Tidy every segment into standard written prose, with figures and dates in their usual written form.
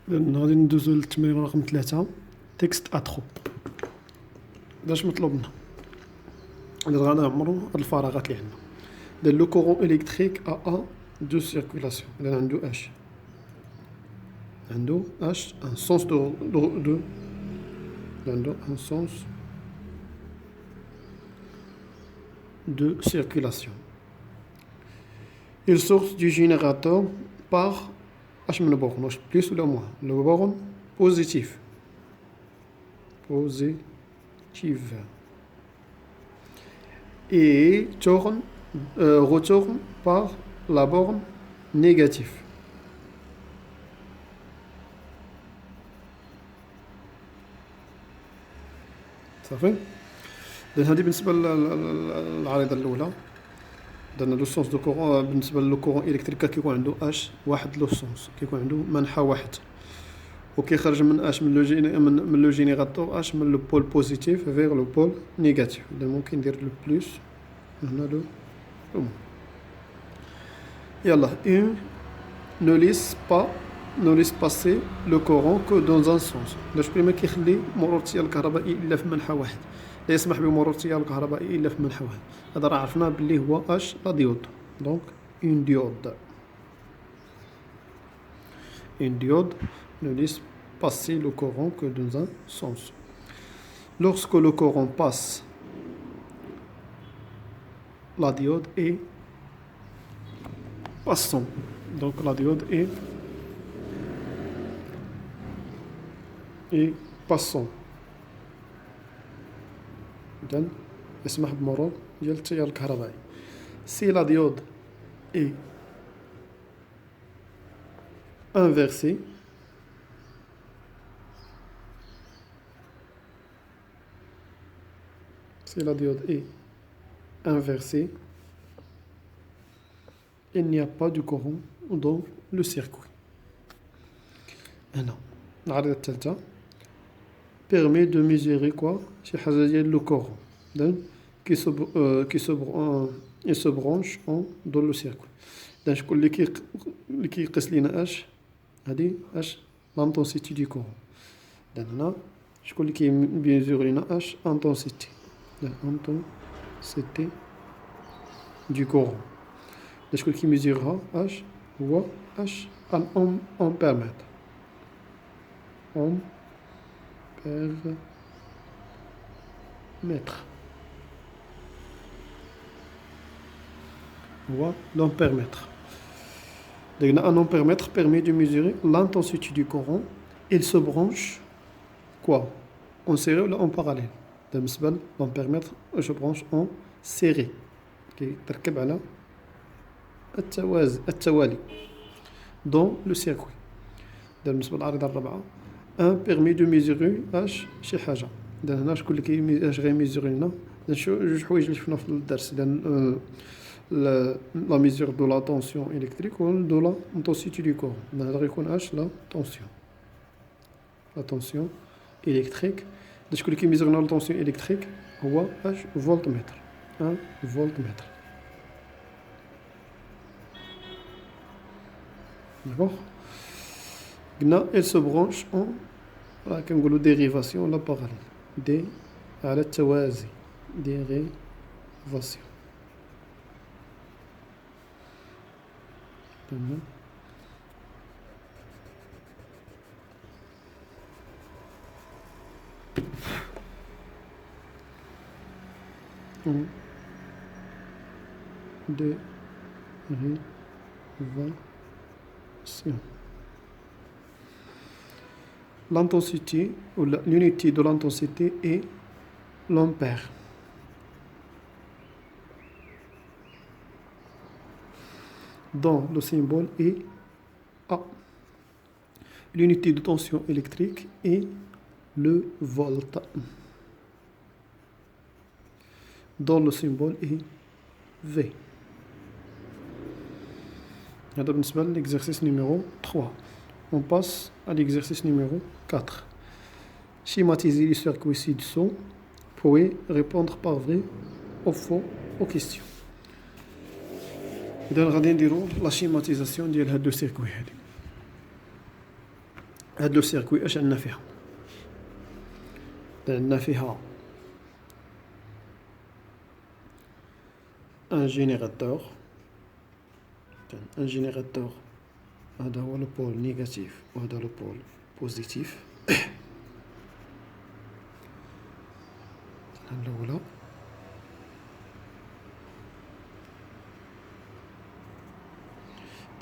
إذن غادي ندوزو للتمرين رقم 3 تكست اترو. داش مطلوب لنا؟ إذن غادي نعمرو هاد الفراغات اللي عندنا. إذن لو كورون إلكتريك ا دو سيركولاسيون. إذن عندو اش ان سونس دو عنده un sens de circulation. Il sort du générateur par H من borne, واش plus ou moins. Le borne positif. Et retourne par la borne négative. صافي. إذن هادي بالنسبة للعريضة الأولى. درنا لو سونس دو كورون. بالنسبة لو كورون إلكتريك كيكون عندو اش واحد لو سونس، كيكون عندو منحى واحد، وكيخرج من اش من لو جينيراتور اش من لو بول بوزيتيف فيغ لو بول نيجاتيف. إذن ممكن ندير لو بلوس هنا لو موان. يلا اون ne laisse passer le courant que dans un sens. لاش ما كيخلي مرور التيار الكهربائي الا في منحى واحد، لا يسمح بمرور التيار الكهربائي الا في منحى واحد. هذا راه عرفناه باللي هو اش لا ديود. دونك اون ديود ne laisse passer le courant que dans un sens. Lorsque le courant passe, la diode est passant. Donc la diode est passant. إذن يسمح بمرور ديال التيار الكهربائي. Si la diode est inversée, il n'y a pas de courant dans le circuit. هنا العريضة الثالثة permet de mesurer quoi شي حاجة ديال لو كورون. إذن il se branche dans le circuit. إذن شكون اللي كيقيس لينا اش؟ هادي اش لانتونسيتي دو كورون. إذن هنا شكون اللي كيميزور لينا اش؟ انتونسيتي. انتونسيتي دو كورون. إذن شكون اللي كيميزورها اش؟ هو اش امبيرمتر. Voit l'ampèremètre. Un ampèremètre permet de mesurer l'intensité du courant. Il se branche quoi? En série ou en parallèle. L'ampèremètre se branche en série. تركب على التوالي dans le circuit. بالنسبة للعريضة الرابعة ان بيرمي دو ميزوري اش شي حاجه. اذا هنا شكون اللي اش غيميزوري لنا؟ جوج حوايج اللي شفنا في الدرس. لا ميزور دو لا طونسيون الكتريك و دو لا انتونسيتي دو كورون. هذا غيكون اش لا طونسيون الكتريك. شكون اللي كيميزور لنا لا طونسيون الكتريك؟ هو اش فولتمتر. ان فولتمتر. داكوغ. قلنا il se branche en كنقولوا ديريفاسيون ولا باراليل. على التوازي. ديريفاسيون. تمام. ديريفاسيون. L'intensité ou l'unité de l'intensité est l'ampère. Dont le symbole est A. L'unité de tension électrique est le volt. Dont le symbole est V. هذا بالنسبة للإكزرسيس numéro 3. On passe à l'exercice numéro 4. Schématiser les circuits ci-dessous. Pouvez répondre par vrai ou faux aux questions. إذا غادي نديرو لا شيماتيزاسيون ديال هاد لو سيركوي هادي. هاد لو سيركوي اش عندنا فيها؟ عندنا فيها ان جينيراتور. ان جينيراتور هذا هو لو بول نيجاتيف وهذا لو بول بوزيتيف. الاولى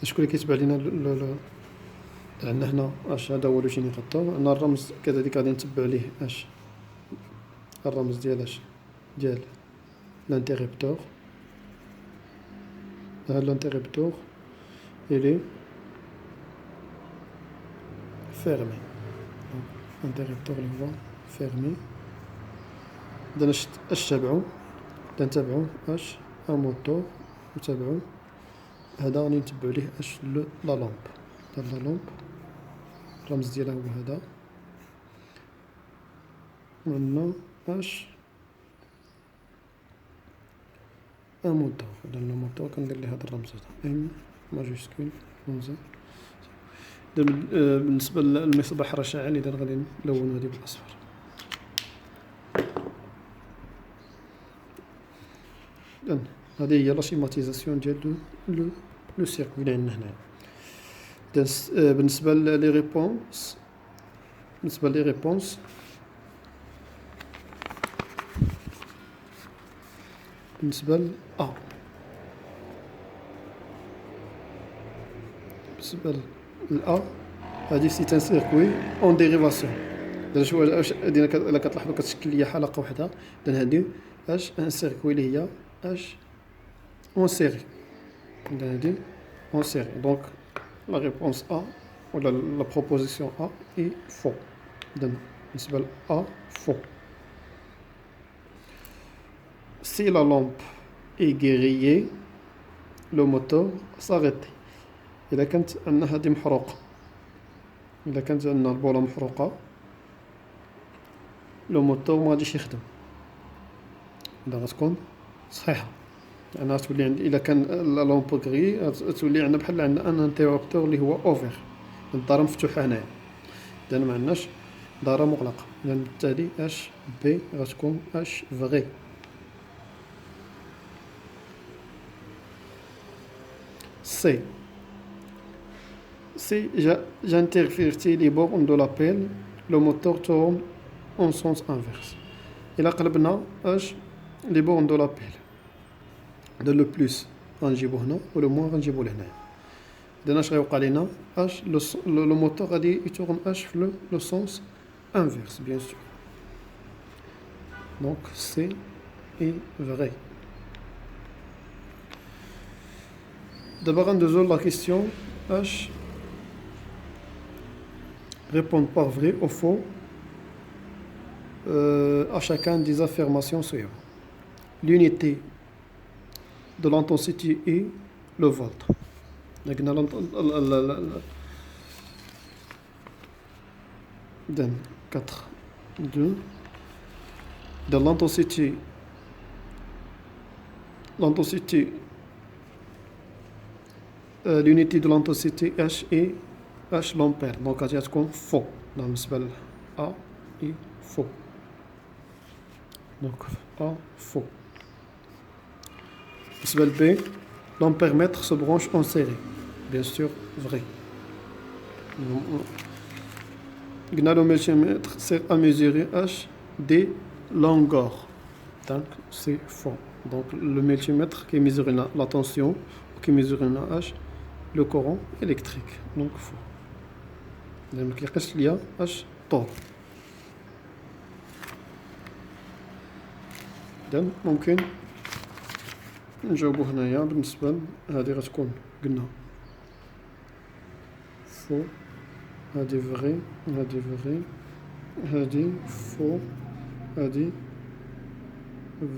شكون اللي كيتبع لينا عندنا هنا اش هذا هو لو جينيراتور. عندنا الرمز كذلك غادي نتبع ليه اش الرمز ديال اش ديال لانتيريبتور. هذا لانتيريبتور الي فيرمي. لانتيريبتور اللي هو فيرمي. اذا اش تابعو نتبعو اش ان موتور نتبعو هذا غادي نتبعو ليه اش لا لامب. لا لامب الرمز ديالها هو هذا. عندنا اش ان موتور. هذا الموتور كندير ليه هذا الرمز هذا ام ماجيسكول 11. بالنسبه للمصباح راه شاعل اذا غادي نلونو هذه بالاصفر. هذه هي لا سيماتيزاسيون ديال لو سيركوي اللي عندنا هنا. بالنسبه لي ريبونس بالنسبه لي ريبونس بالنسبه ل ا بالنسبه ل ا هذه سي ان سيركوي اون ديريفاسيون. واش الا كتلاحظوا كتشكل ليا حلقه وحده. اذا هذه اش ان سيركوي اللي هي اش اون سيري. اذا هذه اون سيري. دونك لا ريبونس ا ولا لا بروبوزيسيون ا اي فو. اذا بالنسبه ل ا فو. Si la lampe est grillée, le moteur s'arrête. إذا كانت عندنا هذه محروقة، إذا كانت عندنا البولة محروقة، لو موتور ما غاديش يخدم. إذا غتكون صحيحة، يعني غتولي عندي إذا كان لا لامب غري تولي عندنا بحال عندنا ان انتيرابتور اللي هو اوفر، الدارة مفتوحة هنايا، إذا ما عندناش دارة مغلقة. إذا بالتالي اش بي غتكون اش فغي. Si j'intervertis les bornes de la pelle, le moteur tourne en sens inverse. إلا قلبنا اش لي بورن دو لابيل، هذا لو بلوس غنجيبو هنا ولو موان غنجيبو لهنايا. إذا اش غيوقع لينا اش لو موتور غادي يتورن اش في لو سونس انفيرس بيان سور. دونك سي اي فغي. دابا غندوزو لا كيسيون اش répondre par vrai ou faux à chacun des affirmations suivantes. L'unité de l'intensité est le volt. Donc, 4, 2. De l'intensité, l'unité de l'intensité H est H l'ampère. Donc غادي تكون فو. بالنسبة ل A et faux. Donc A faux. بالنسبة ل B, l'ampèremètre se branche en série. Bien sûr vrai. قلنا le multimètre sert à mesurer H des longueurs. Donc c'est faux. Donc le multimètre qui mesure la tension, qui mesure la H, le courant électrique. Donc faux. ما كيلقاش ليا اش طول. اذا ممكن نجاوبو هنايا. بالنسبه هذه غتكون قلنا فو، هذه فغي، هذه فغي، هذه فو، هذه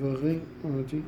فغي، وهذه